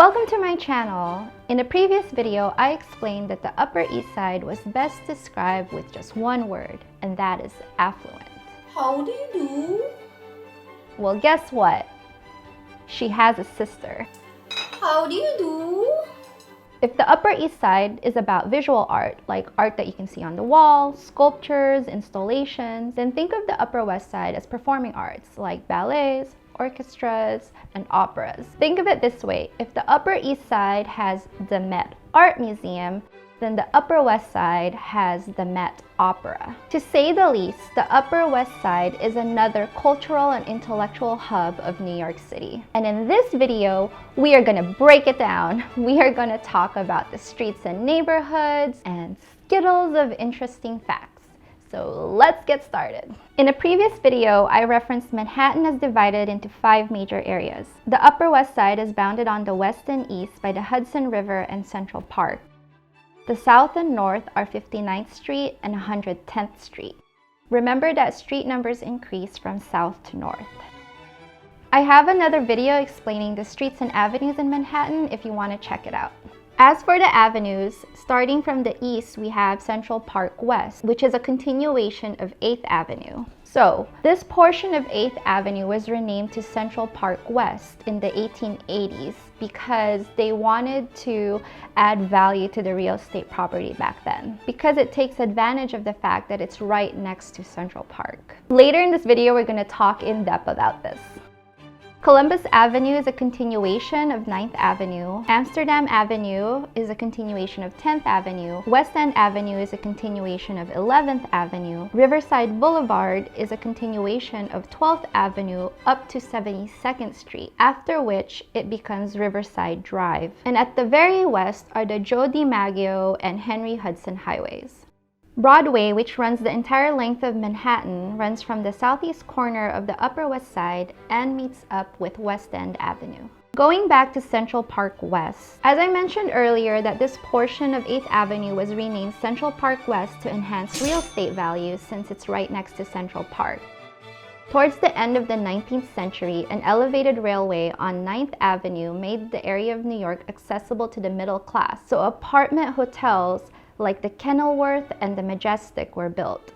Welcome to my channel. In a previous video, I explained that the Upper East Side was best described with just one word, and that is affluent. How do you do? Well, guess what? She has a sister. How do you do? If the Upper East Side is about visual art, like art that you can see on the wall, sculptures, installations, then think of the Upper West Side as performing arts, like ballets, orchestras, and operas. Think of it this way: if the Upper East Side has the Met Art Museum, then the Upper West Side has the Met Opera. To say the least, the Upper West Side is another cultural and intellectual hub of New York City. And in this video, we are gonna break it down. We are gonna talk about the streets and neighborhoods and skittles of interesting facts. So let's get started. In a previous video, I referenced Manhattan as divided into 5 major areas. The Upper West Side is bounded on the west and east by the Hudson River and Central Park. The south and north are 59th Street and 110th Street. Remember that street numbers increase from south to north. I have another video explaining the streets and avenues in Manhattan if you want to check it out. As for the avenues, starting from the east, we have Central Park West, which is a continuation of 8th Avenue. So, this portion of 8th Avenue was renamed to Central Park West in the 1880s because they wanted to add value to the real estate property back then, because it takes advantage of the fact that it's right next to Central Park. Later in this video, we're going to talk in depth about this. Columbus Avenue is a continuation of 9th Avenue. Amsterdam Avenue is a continuation of 10th Avenue. West End Avenue is a continuation of 11th Avenue. Riverside Boulevard is a continuation of 12th Avenue up to 72nd Street, after which it becomes Riverside Drive. And at the very west are the Joe DiMaggio and Henry Hudson highways. Broadway, which runs the entire length of Manhattan, runs from the southeast corner of the Upper West Side and meets up with West End Avenue. Going back to Central Park West, as I mentioned earlier that this portion of 8th Avenue was renamed Central Park West to enhance real estate value since it's right next to Central Park. Towards the end of the 19th century, an elevated railway on 9th Avenue made the area of New York accessible to the middle class, so apartment hotels like the Kenilworth and the Majestic were built.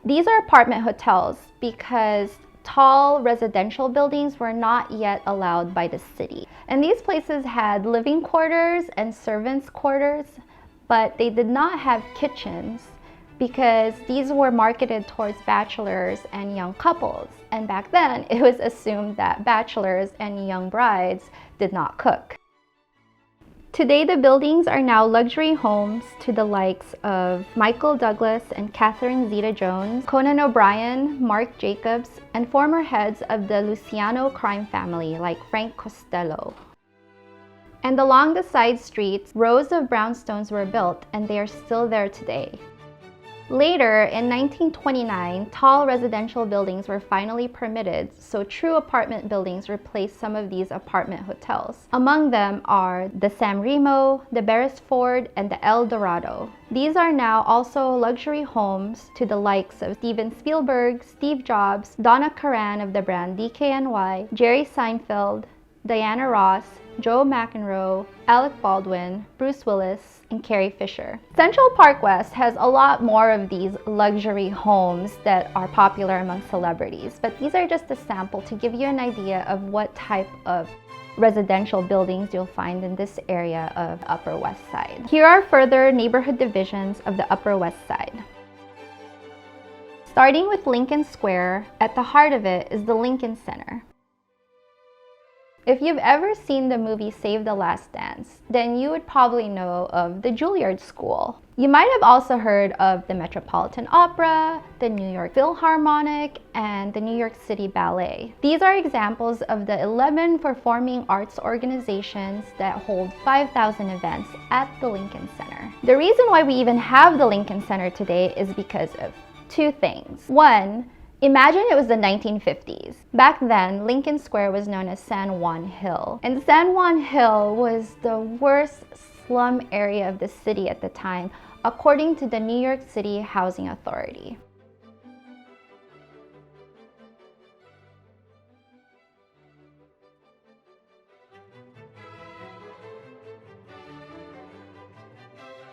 These are apartment hotels because tall residential buildings were not yet allowed by the city. And these places had living quarters and servants' quarters, but they did not have kitchens because these were marketed towards bachelors and young couples. And back then, it was assumed that bachelors and young brides did not cook. Today, the buildings are now luxury homes to the likes of Michael Douglas and Catherine Zeta-Jones, Conan O'Brien, Marc Jacobs, and former heads of the Luciano crime family like Frank Costello. And along the side streets, rows of brownstones were built, and they are still there today. Later, in 1929, tall residential buildings were finally permitted, so true apartment buildings replaced some of these apartment hotels. Among them are the San Remo, the Beresford, and the El Dorado. These are now also luxury homes to the likes of Steven Spielberg, Steve Jobs, Donna Karan of the brand DKNY, Jerry Seinfeld, Diana Ross, Joe McEnroe, Alec Baldwin, Bruce Willis, and Carrie Fisher. Central Park West has a lot more of these luxury homes that are popular among celebrities, but these are just a sample to give you an idea of what type of residential buildings you'll find in this area of Upper West Side. Here are further neighborhood divisions of the Upper West Side. Starting with Lincoln Square, at the heart of it is the Lincoln Center. If you've ever seen the movie Save the Last Dance, then you would probably know of the Juilliard School. You might have also heard of the Metropolitan Opera, the New York Philharmonic, and the New York City Ballet. These are examples of the 11 performing arts organizations that hold 5,000 events at the Lincoln Center. The reason why we even have the Lincoln Center today is because of 2 things. One, imagine it was the 1950s. Back then, Lincoln Square was known as San Juan Hill. And San Juan Hill was the worst slum area of the city at the time, according to the New York City Housing Authority.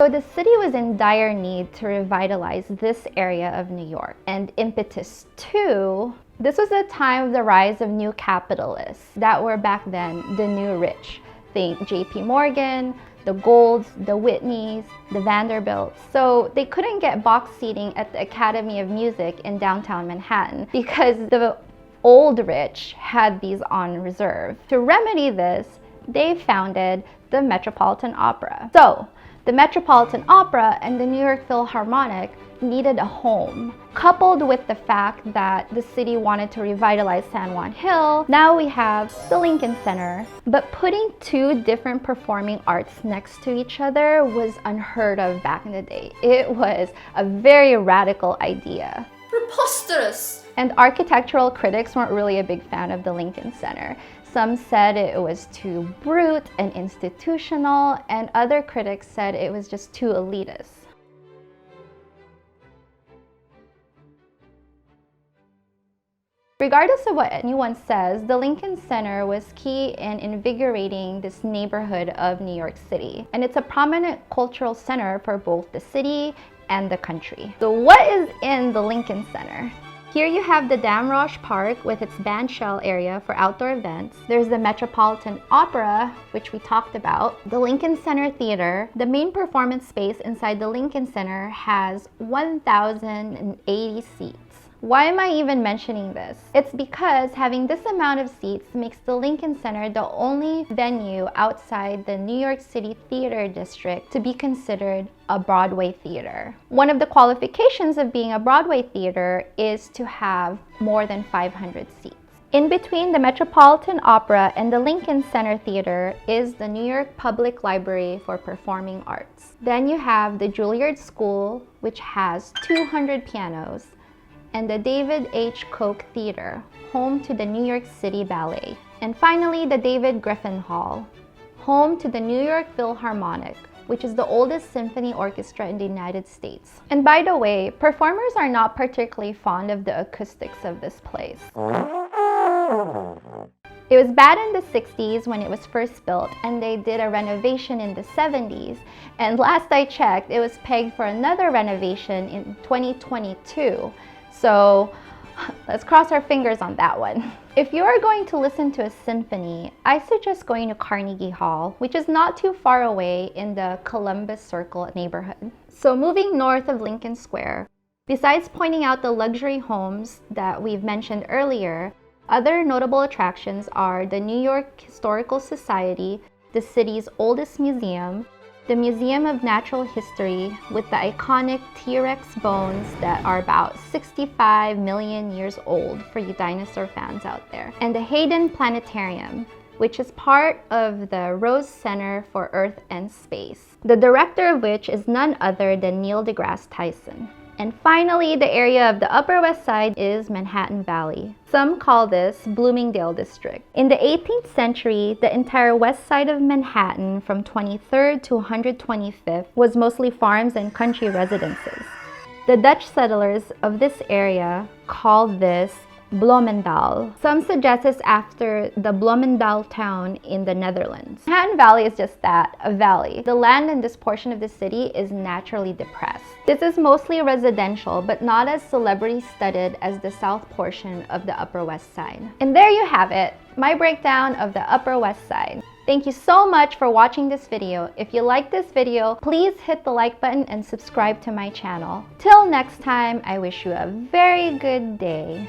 So the city was in dire need to revitalize this area of New York. And impetus two, this was the time of the rise of new capitalists that were back then the new rich. Think JP Morgan, the Golds, the Whitneys, the Vanderbilts. So they couldn't get box seating at the Academy of Music in downtown Manhattan because the old rich had these on reserve. To remedy this, they founded the Metropolitan Opera. So the Metropolitan Opera and the New York Philharmonic needed a home. Coupled with the fact that the city wanted to revitalize San Juan Hill, now we have the Lincoln Center. But putting two different performing arts next to each other was unheard of back in the day. It was a very radical idea. Preposterous! And architectural critics weren't really a big fan of the Lincoln Center. Some said it was too brute and institutional, and other critics said it was just too elitist. Regardless of what anyone says, the Lincoln Center was key in invigorating this neighborhood of New York City. And it's a prominent cultural center for both the city and the country. So what is in the Lincoln Center? Here you have the Damrosch Park with its bandshell area for outdoor events. There's the Metropolitan Opera, which we talked about. The Lincoln Center Theater. The main performance space inside the Lincoln Center has 1,080 seats. Why am I even mentioning this? It's because having this amount of seats makes the Lincoln Center the only venue outside the New York City Theater District to be considered a Broadway theater. One of the qualifications of being a Broadway theater is to have more than 500 seats. In between the Metropolitan Opera and the Lincoln Center Theater is the New York Public Library for Performing Arts. Then you have the Juilliard School, which has 200 pianos, and the David H. Koch Theater, home to the New York City Ballet. And finally, the David Griffin Hall, home to the New York Philharmonic, which is the oldest symphony orchestra in the United States. And by the way, performers are not particularly fond of the acoustics of this place. It was bad in the 60s when it was first built, and they did a renovation in the 70s. And last I checked, it was pegged for another renovation in 2022. So let's cross our fingers on that one. If you are going to listen to a symphony, I suggest going to Carnegie Hall, which is not too far away in the Columbus Circle neighborhood. So moving north of Lincoln Square, besides pointing out the luxury homes that we've mentioned earlier, other notable attractions are the New York Historical Society, the city's oldest museum, the Museum of Natural History with the iconic T-Rex bones that are about 65 million years old for you dinosaur fans out there, and the Hayden Planetarium, which is part of the Rose Center for Earth and Space, the director of which is none other than Neil deGrasse Tyson. And finally, the area of the Upper West Side is Manhattan Valley. Some call this Bloomingdale District. In the 18th century, the entire west side of Manhattan from 23rd to 125th was mostly farms and country residences. The Dutch settlers of this area called this Bloemendaal. Some suggest it's after the Bloemendaal town in the Netherlands. Manhattan Valley is just that, a valley. The land in this portion of the city is naturally depressed. This is mostly residential, but not as celebrity-studded as the south portion of the Upper West Side. And there you have it, my breakdown of the Upper West Side. Thank you so much for watching this video. If you like this video, please hit the like button and subscribe to my channel. Till next time, I wish you a very good day.